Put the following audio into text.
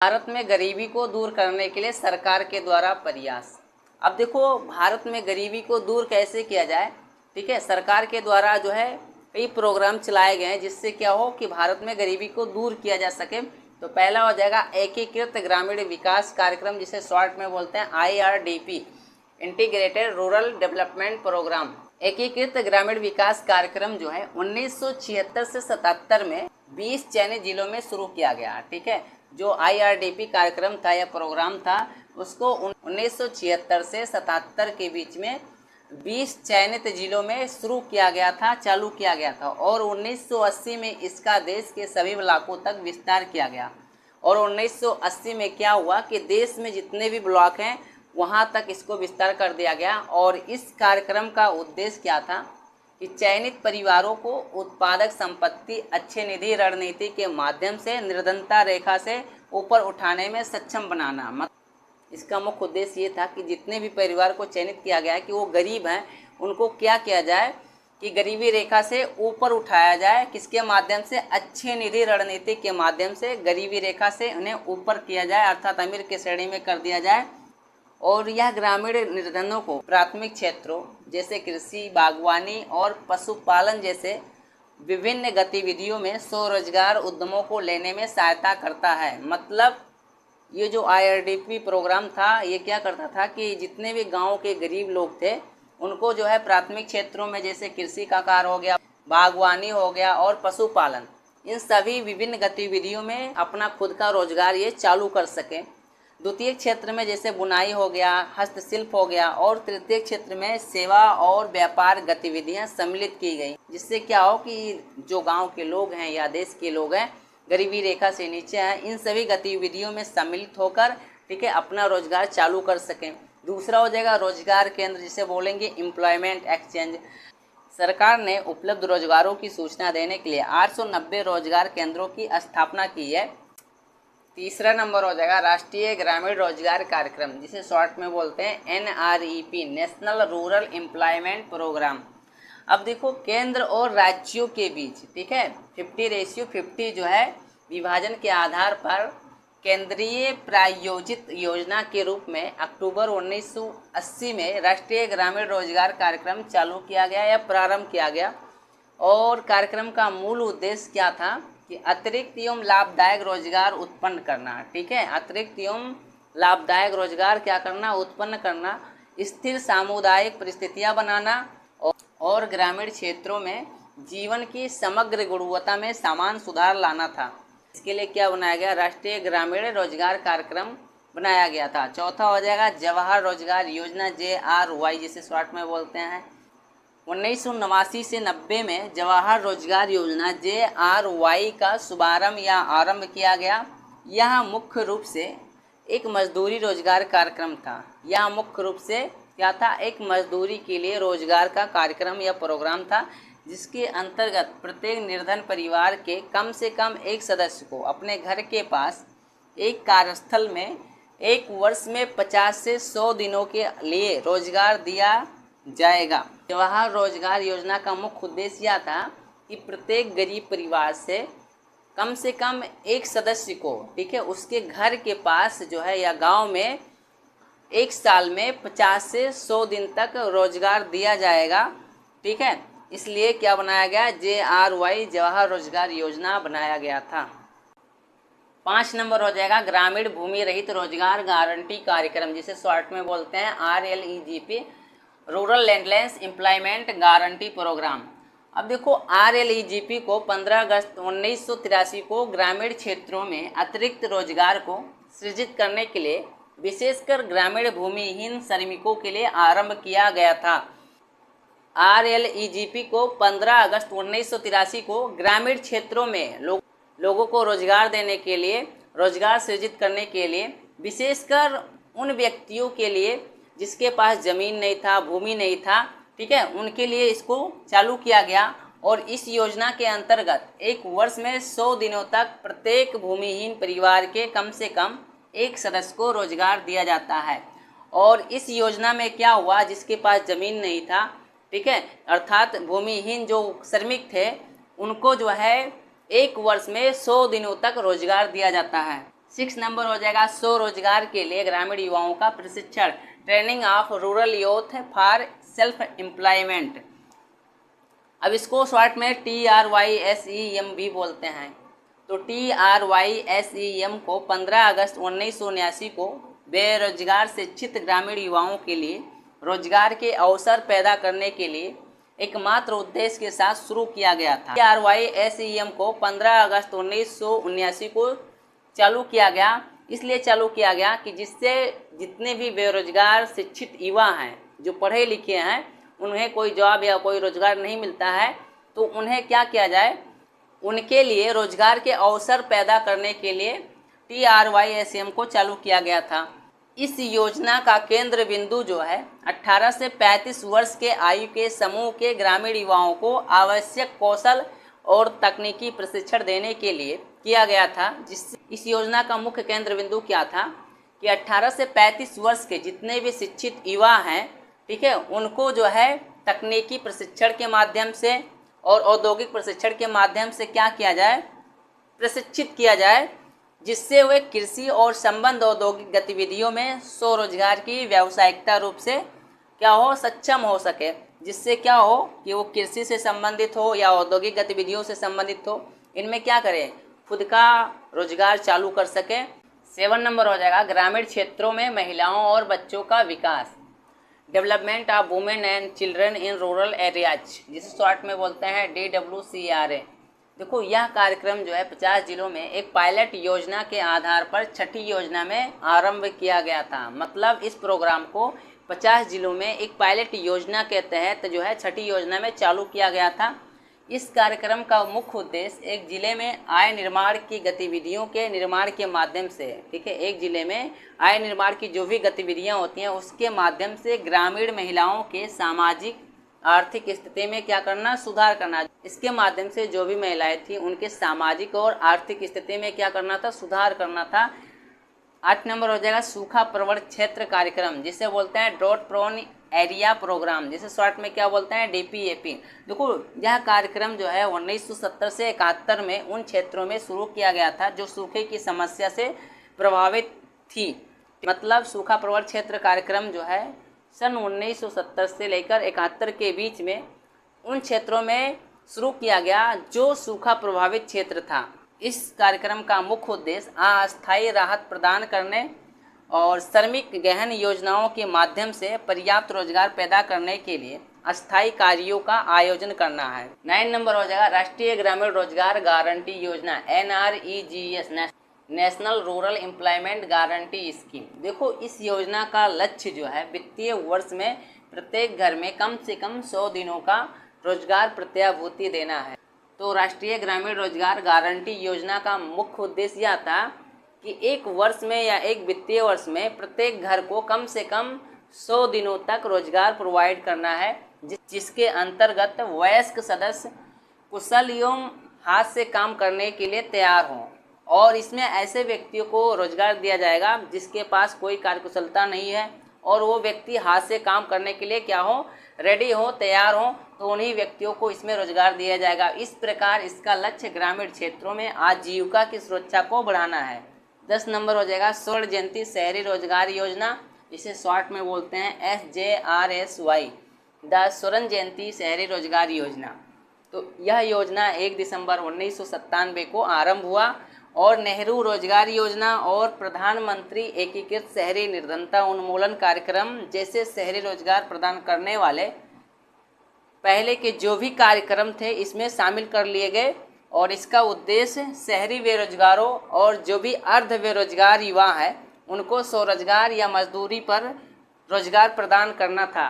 भारत में गरीबी को दूर करने के लिए सरकार के द्वारा प्रयास। अब देखो भारत में गरीबी को दूर कैसे किया जाए। ठीक है, सरकार के द्वारा जो है कई प्रोग्राम चलाए गए हैं जिससे क्या हो कि भारत में गरीबी को दूर किया जा सके। तो पहला हो जाएगा एकीकृत ग्रामीण विकास कार्यक्रम, जिसे शॉर्ट में बोलते हैं IRDP, integrated rural development programme. एकीकृत ग्रामीण विकास कार्यक्रम जो है 1976 से 77 में 20 चयनित जिलों में शुरू किया गया। ठीक है, जो IRDP कार्यक्रम था या प्रोग्राम था उसको 1976 से 77 के बीच में 20 चयनित जिलों में शुरू किया गया था, चालू किया गया था, और 1980 में इसका देश के सभी ब्लॉकों तक विस्तार किया गया। और 1980 में क्या हुआ कि देश में जितने भी ब्लॉक हैं वहाँ तक इसको विस्तार कर दिया गया। और इस कार्यक्रम का उद्देश्य क्या था कि चयनित परिवारों को उत्पादक संपत्ति, अच्छे निधि रणनीति के माध्यम से निर्धनता रेखा से ऊपर उठाने में सक्षम बनाना। इसका मुख्य उद्देश्य ये था कि जितने भी परिवार को चयनित किया गया है कि वो गरीब हैं, उनको क्या किया जाए कि गरीबी रेखा से ऊपर उठाया जाए। किसके माध्यम से? अच्छे निधि रणनीति के माध्यम से गरीबी रेखा से उन्हें ऊपर किया जाए, अर्थात अमीर की श्रेणी में कर दिया जाए। और यह ग्रामीण निर्धनों को प्राथमिक क्षेत्रों जैसे कृषि, बागवानी और पशुपालन जैसे विभिन्न गतिविधियों में स्वरोजगार उद्यमों को लेने में सहायता करता है। मतलब ये जो IRDP प्रोग्राम था ये क्या करता था कि जितने भी गांव के गरीब लोग थे उनको जो है प्राथमिक क्षेत्रों में जैसे कृषि का कार्य हो गया, बागवानी हो गया और पशुपालन, इन सभी विभिन्न गतिविधियों में अपना खुद का रोजगार ये चालू कर सकें। द्वितीय क्षेत्र में जैसे बुनाई हो गया, हस्तशिल्प हो गया, और तृतीय क्षेत्र में सेवा और व्यापार गतिविधियां सम्मिलित की गई, जिससे क्या हो कि जो गांव के लोग हैं या देश के लोग हैं गरीबी रेखा से नीचे हैं, इन सभी गतिविधियों में सम्मिलित होकर ठीक है अपना रोजगार चालू कर सकें। दूसरा हो जाएगा रोजगार केंद्र, जिसे बोलेंगे एम्प्लॉयमेंट एक्सचेंज। सरकार ने उपलब्ध रोजगारों की सूचना देने के लिए 890 रोजगार केंद्रों की स्थापना की है। तीसरा नंबर हो जाएगा राष्ट्रीय ग्रामीण रोजगार कार्यक्रम, जिसे शॉर्ट में बोलते हैं NREP, national rural employment programme. अब देखो केंद्र और राज्यों के बीच ठीक है 50:50 जो है विभाजन के आधार पर केंद्रीय प्रायोजित योजना के रूप में अक्टूबर 1980 में राष्ट्रीय ग्रामीण रोजगार कार्यक्रम चालू किया गया या प्रारंभ किया गया। और कार्यक्रम का मूल उद्देश्य क्या था कि अतिरिक्त एवं लाभदायक रोजगार उत्पन्न करना। ठीक है, अतिरिक्त एवं लाभदायक रोजगार क्या करना? उत्पन्न करना, स्थिर सामुदायिक परिस्थितियां बनाना और ग्रामीण क्षेत्रों में जीवन की समग्र गुणवत्ता में समान सुधार लाना था। इसके लिए क्या बनाया गया? राष्ट्रीय ग्रामीण रोजगार कार्यक्रम बनाया गया था। चौथा हो जाएगा जवाहर रोजगार योजना, JRY, जिसे शॉर्ट में बोलते हैं। 1989 से 90 में जवाहर रोजगार योजना JRY का शुभारंभ या आरंभ किया गया। यह मुख्य रूप से एक मजदूरी रोजगार कार्यक्रम था। यह मुख्य रूप से क्या था? एक मजदूरी के लिए रोजगार का कार्यक्रम या प्रोग्राम था, जिसके अंतर्गत प्रत्येक निर्धन परिवार के कम से कम एक सदस्य को अपने घर के पास एक कार्यस्थल में एक वर्ष में 50 से 100 दिनों के लिए रोजगार दिया जाएगा। जवाहर रोजगार योजना का मुख्य उद्देश्य यह था कि प्रत्येक गरीब परिवार से कम एक सदस्य को ठीक है उसके घर के पास जो है या गांव में एक साल में 50 से 100 दिन तक रोजगार दिया जाएगा। ठीक है, इसलिए क्या बनाया गया? JRY, जवाहर रोजगार योजना बनाया गया था। 5 नंबर हो जाएगा ग्रामीण भूमि रहित रोजगार गारंटी कार्यक्रम, जिसे शॉर्ट में बोलते हैं RLEGP, rural landless employment guarantee programme. अब देखो RLEGP को 15 अगस्त 1983 को ग्रामीण क्षेत्रों में अतिरिक्त रोजगार को सृजित करने के लिए विशेषकर ग्रामीण भूमिहीन श्रमिकों के लिए आरंभ किया गया था। RLEGP को 15 अगस्त 1983 को ग्रामीण क्षेत्रों में लोगों को रोजगार देने के लिए, रोजगार सृजित करने के लिए, विशेषकर उन व्यक्तियों के लिए जिसके पास जमीन नहीं था, भूमि नहीं था, ठीक है, उनके लिए इसको चालू किया गया। और इस योजना के अंतर्गत एक वर्ष में 100 दिनों तक प्रत्येक भूमिहीन परिवार के कम से कम एक सदस्य को रोजगार दिया जाता है। और इस योजना में क्या हुआ? जिसके पास जमीन नहीं था, ठीक है, अर्थात भूमिहीन जो श्रमिक थे, उनको जो है एक वर्ष में 100 दिनों तक रोजगार दिया जाता है। 6 नंबर हो जाएगा स्वरोजगार के लिए ग्रामीण युवाओं का प्रशिक्षण, training of rural youth for self employment. अब इसको शॉर्ट में TRYSEM भी बोलते हैं। तो TRYSEM को 15 अगस्त 1979 को बेरोजगार शिक्षित ग्रामीण युवाओं के लिए रोजगार के अवसर पैदा करने के लिए एकमात्र उद्देश्य के साथ शुरू किया गया था। TRYSEM को 15 अगस्त 1979 को चालू किया गया, इसलिए चालू किया गया कि जिससे जितने भी बेरोजगार शिक्षित युवा हैं, जो पढ़े लिखे हैं, उन्हें कोई जॉब या कोई रोजगार नहीं मिलता है, तो उन्हें क्या किया जाए, उनके लिए रोजगार के अवसर पैदा करने के लिए TRYSEM को चालू किया गया था। इस योजना का केंद्र बिंदु जो है 18 से 35 वर्ष के आयु के समूह के ग्रामीण युवाओं को आवश्यक कौशल और तकनीकी प्रशिक्षण देने के लिए किया गया था। इस योजना का मुख्य केंद्र बिंदु क्या था कि 18 से 35 वर्ष के जितने भी शिक्षित युवा हैं, ठीक है, उनको जो है तकनीकी प्रशिक्षण के माध्यम से और औद्योगिक प्रशिक्षण के माध्यम से क्या किया जाए, प्रशिक्षित किया जाए, जिससे वे कृषि और संबद्ध औद्योगिक गतिविधियों में स्वरोजगार की व्यावसायिकता रूप से क्या हो, सक्षम हो सके, जिससे क्या हो कि वो कृषि से संबंधित हो या औद्योगिक गतिविधियों से संबंधित हो, इनमें क्या करें, खुद का रोजगार चालू कर सके। 7 नंबर हो जाएगा ग्रामीण क्षेत्रों में महिलाओं और बच्चों का विकास, development of women and children in rural areas, जिसे शॉर्ट में बोलते हैं DWCRA। देखो, यह कार्यक्रम जो है 50 जिलों में एक पायलट योजना के आधार पर छठी योजना में आरंभ किया गया था। मतलब इस प्रोग्राम को 50 जिलों में एक पायलट योजना के तहत जो है छठी योजना में चालू किया गया था। इस कार्यक्रम का मुख्य उद्देश्य एक जिले में आय निर्माण की गतिविधियों के निर्माण के माध्यम से, ठीक है, एक जिले में आय निर्माण की जो भी गतिविधियां होती हैं उसके माध्यम से ग्रामीण महिलाओं के सामाजिक आर्थिक स्थिति में क्या करना, सुधार करना। इसके माध्यम से जो भी महिलाएं थी उनके सामाजिक और आर्थिक स्थिति में क्या करना था, सुधार करना था। 8 नंबर हो जाएगा सूखा प्रवण क्षेत्र कार्यक्रम, जिसे बोलते हैं ड्रॉट प्रोन एरिया प्रोग्राम, जिसे शॉर्ट में क्या बोलते हैं, DPAP। देखो, यह कार्यक्रम जो है 1970 से 71 में उन क्षेत्रों में शुरू किया गया था जो सूखे की समस्या से प्रभावित थी। मतलब सूखा प्रवण क्षेत्र कार्यक्रम जो है सन 1970 से लेकर 71 के बीच में उन क्षेत्रों में शुरू किया गया जो सूखा प्रभावित क्षेत्र था। इस कार्यक्रम का मुख्य उद्देश्य अस्थायी राहत प्रदान करने और श्रमिक गहन योजनाओं के माध्यम से पर्याप्त रोजगार पैदा करने के लिए अस्थायी कार्यों का आयोजन करना है। 9 नंबर हो जाएगा राष्ट्रीय ग्रामीण रोजगार गारंटी योजना, NREGS, national rural employment guarantee scheme. देखो, इस योजना का लक्ष्य जो है वित्तीय वर्ष में प्रत्येक घर में कम से कम 100 दिनों का रोजगार प्रत्याभूति देना है। तो राष्ट्रीय ग्रामीण रोजगार गारंटी योजना का मुख्य उद्देश्य यह था कि एक वर्ष में या एक वित्तीय वर्ष में प्रत्येक घर को कम से कम 100 दिनों तक रोजगार प्रोवाइड करना है, जिसके अंतर्गत वयस्क सदस्य कुशल एवं हाथ से काम करने के लिए तैयार हों। और इसमें ऐसे व्यक्तियों को रोजगार दिया जाएगा जिसके पास कोई कार्यकुशलता नहीं है और वो व्यक्ति हाथ से काम करने के लिए क्या हो, रेडी हो, तैयार हो, तो उन्हीं व्यक्तियों को इसमें रोजगार दिया जाएगा। इस प्रकार इसका लक्ष्य ग्रामीण क्षेत्रों में आजीविका की सुरक्षा को बढ़ाना है। 10 नंबर हो जाएगा स्वर्ण जयंती शहरी रोजगार योजना, इसे शॉर्ट में बोलते हैं SJRSY, द स्वर्ण जयंती शहरी रोजगार योजना। तो यह योजना 1 दिसंबर 1997 को आरंभ हुआ और नेहरू रोजगार योजना और प्रधानमंत्री एकीकृत शहरी निर्धनता उन्मूलन कार्यक्रम जैसे शहरी रोजगार प्रदान करने वाले पहले के जो भी कार्यक्रम थे इसमें शामिल कर लिए गए। और इसका उद्देश्य शहरी बेरोजगारों और जो भी अर्ध बेरोजगार युवा हैं उनको स्वरोजगार या मजदूरी पर रोजगार प्रदान करना था।